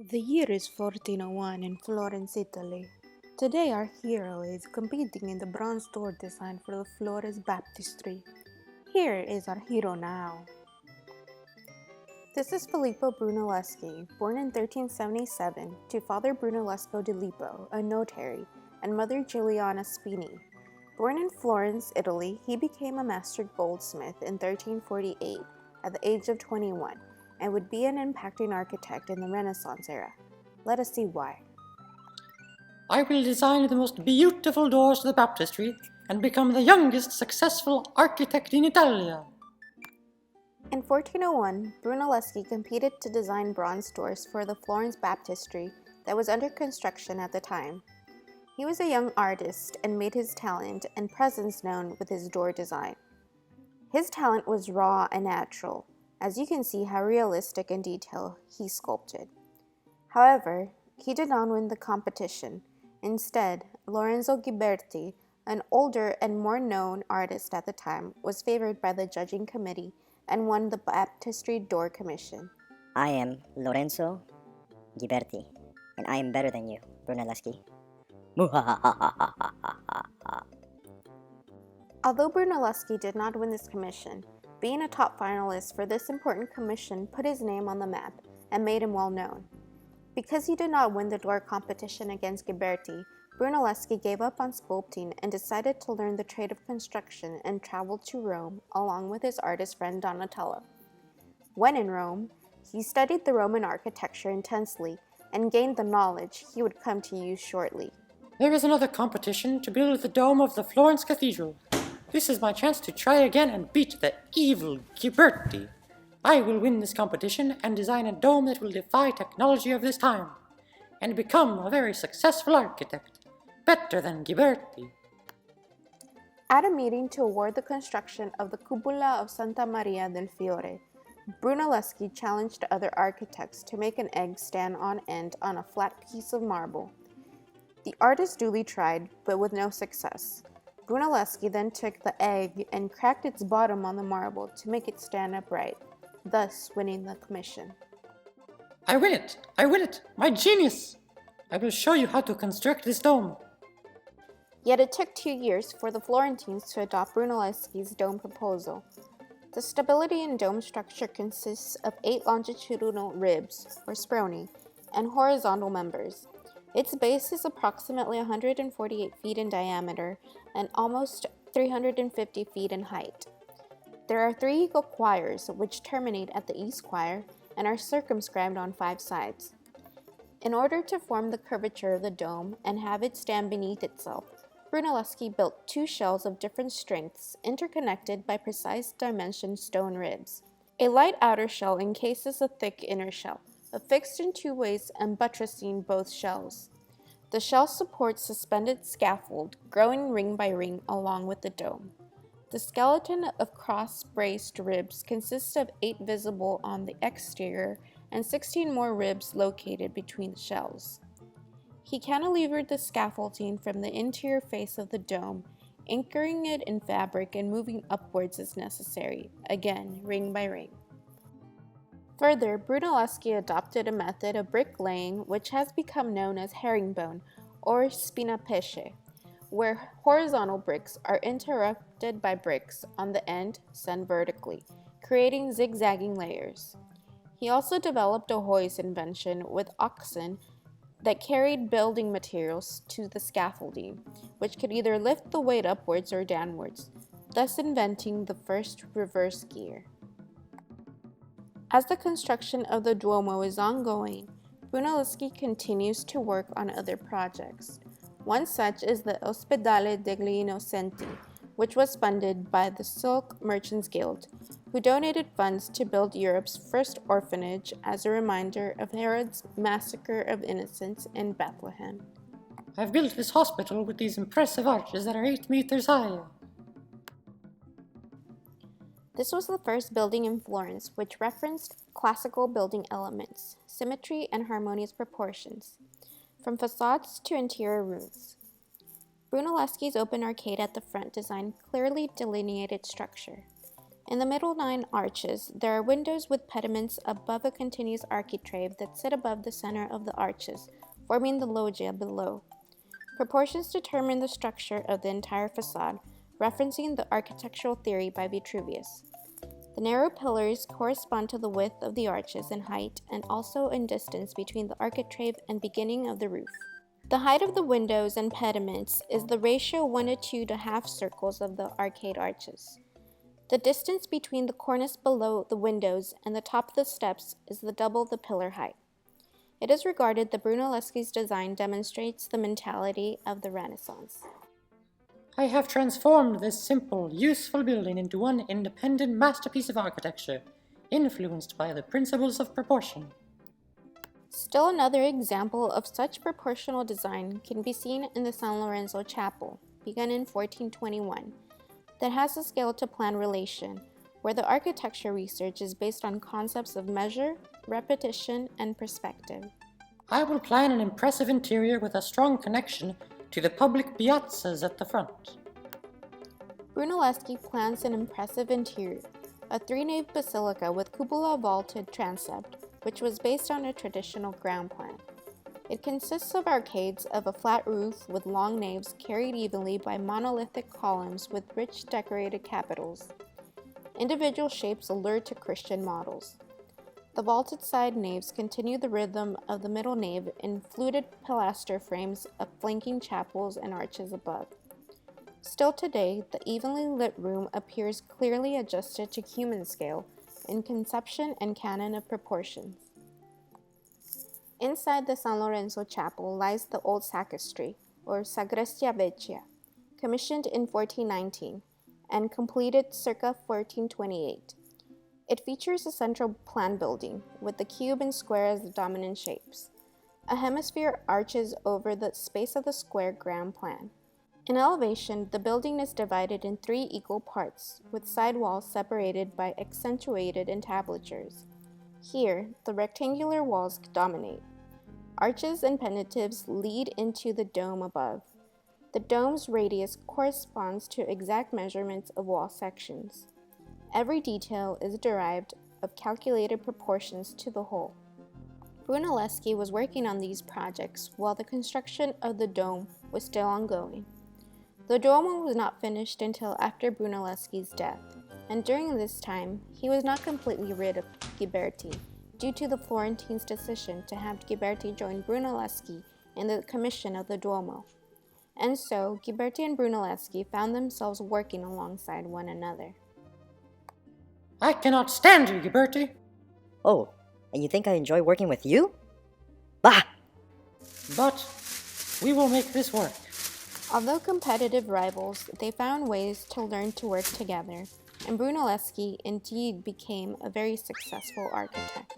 The year is 1401 in Florence, Italy. Today our hero is competing in the bronze door design for the Florence Baptistry. Here is our hero now. This is Filippo Brunelleschi, born in 1377 to Father Brunellesco di Lippo, a notary, and Mother Giuliana Spini. Born in Florence, Italy, he became a master goldsmith in 1348 at the age of 21 and would be an impacting architect in the Renaissance era. Let us see why. I will design the most beautiful doors to the baptistry and become the youngest successful architect in Italia. In 1401, Brunelleschi competed to design bronze doors for the Florence Baptistry that was under construction at the time. He was a young artist and made his talent and presence known with his door design. His talent was raw and natural, as you can see how realistic and detailed he sculpted. However, he did not win the competition. Instead, Lorenzo Ghiberti, an older and more known artist at the time, was favored by the judging committee and won the Baptistry Door Commission. I am Lorenzo Ghiberti, and I am better than you, Brunelleschi. Although Brunelleschi did not win this commission, being a top finalist for this important commission put his name on the map and made him well known. Because he did not win the door competition against Ghiberti, Brunelleschi gave up on sculpting and decided to learn the trade of construction and traveled to Rome along with his artist friend Donatello. When in Rome, he studied the Roman architecture intensely and gained the knowledge he would come to use shortly. There is another competition to build the dome of the Florence Cathedral. This is my chance to try again and beat the evil Ghiberti. I will win this competition and design a dome that will defy technology of this time and become a very successful architect, better than Ghiberti. At a meeting to award the construction of the cupola of Santa Maria del Fiore, Brunelleschi challenged other architects to make an egg stand on end on a flat piece of marble. The artist duly tried, but with no success. Brunelleschi then took the egg and cracked its bottom on the marble to make it stand upright, thus winning the commission. I win it! I win it! My genius! I will show you how to construct this dome. Yet it took 2 years for the Florentines to adopt Brunelleschi's dome proposal. The stability in dome structure consists of 8 longitudinal ribs, or sproni, and horizontal members. Its base is approximately 148 feet in diameter and almost 350 feet in height. There are 3 equal choirs, which terminate at the east choir and are circumscribed on 5 sides. In order to form the curvature of the dome and have it stand beneath itself, Brunelleschi built 2 shells of different strengths interconnected by precise dimensioned stone ribs. A light outer shell encases a thick inner shell, affixed in 2 ways and buttressing both shells. The shell supports suspended scaffold, growing ring by ring along with the dome. The skeleton of cross-braced ribs consists of 8 visible on the exterior and 16 more ribs located between the shells. He cantilevered the scaffolding from the interior face of the dome, anchoring it in fabric and moving upwards as necessary, again ring by ring. Further, Brunelleschi adopted a method of bricklaying which has become known as herringbone or spinapeche, where horizontal bricks are interrupted by bricks on the end sent vertically, creating zigzagging layers. He also developed a hoist invention with oxen that carried building materials to the scaffolding, which could either lift the weight upwards or downwards, thus inventing the first reverse gear. As the construction of the Duomo is ongoing, Brunelleschi continues to work on other projects. One such is the Ospedale degli Innocenti, which was funded by the Silk Merchants Guild, who donated funds to build Europe's first orphanage as a reminder of Herod's massacre of innocents in Bethlehem. I've built this hospital with these impressive arches that are 8 meters high. This was the first building in Florence which referenced classical building elements, symmetry, and harmonious proportions, from facades to interior roofs. Brunelleschi's open arcade at the front design clearly delineated structure. In the middle 9 arches, there are windows with pediments above a continuous architrave that sit above the center of the arches, forming the loggia below. Proportions determine the structure of the entire facade, referencing the architectural theory by Vitruvius. The narrow pillars correspond to the width of the arches in height and also in distance between the architrave and beginning of the roof. The height of the windows and pediments is the ratio 1:2 to half circles of the arcade arches. The distance between the cornice below the windows and the top of the steps is the double the pillar height. It is regarded that Brunelleschi's design demonstrates the mentality of the Renaissance. I have transformed this simple, useful building into one independent masterpiece of architecture, influenced by the principles of proportion. Still another example of such proportional design can be seen in the San Lorenzo Chapel, begun in 1421, that has a scale-to-plan relation, where the architecture research is based on concepts of measure, repetition, and perspective. I will plan an impressive interior with a strong connection to the public piazzas at the front. Brunelleschi plans an impressive interior, a 3-nave basilica with cupola vaulted transept, which was based on a traditional ground plan. It consists of arcades of a flat roof with long naves carried evenly by monolithic columns with rich decorated capitals. Individual shapes allure to Christian models. The vaulted side naves continue the rhythm of the middle nave in fluted pilaster frames of flanking chapels and arches above. Still today, the evenly lit room appears clearly adjusted to human scale in conception and canon of proportions. Inside the San Lorenzo Chapel lies the old sacristy, or Sagrestia Vecchia, commissioned in 1419 and completed circa 1428. It features a central plan building, with the cube and square as the dominant shapes. A hemisphere arches over the space of the square ground plan. In elevation, the building is divided in 3 equal parts, with side walls separated by accentuated entablatures. Here, the rectangular walls dominate. Arches and penitentives lead into the dome above. The dome's radius corresponds to exact measurements of wall sections. Every detail is derived of calculated proportions to the whole. Brunelleschi was working on these projects while the construction of the dome was still ongoing. The Duomo was not finished until after Brunelleschi's death, and during this time, he was not completely rid of Ghiberti, due to the Florentines' decision to have Ghiberti join Brunelleschi in the commission of the Duomo. And so, Ghiberti and Brunelleschi found themselves working alongside one another. I cannot stand you, Ghiberti! Oh, and you think I enjoy working with you? Bah! But we will make this work. Although competitive rivals, they found ways to learn to work together, and Brunelleschi indeed became a very successful architect.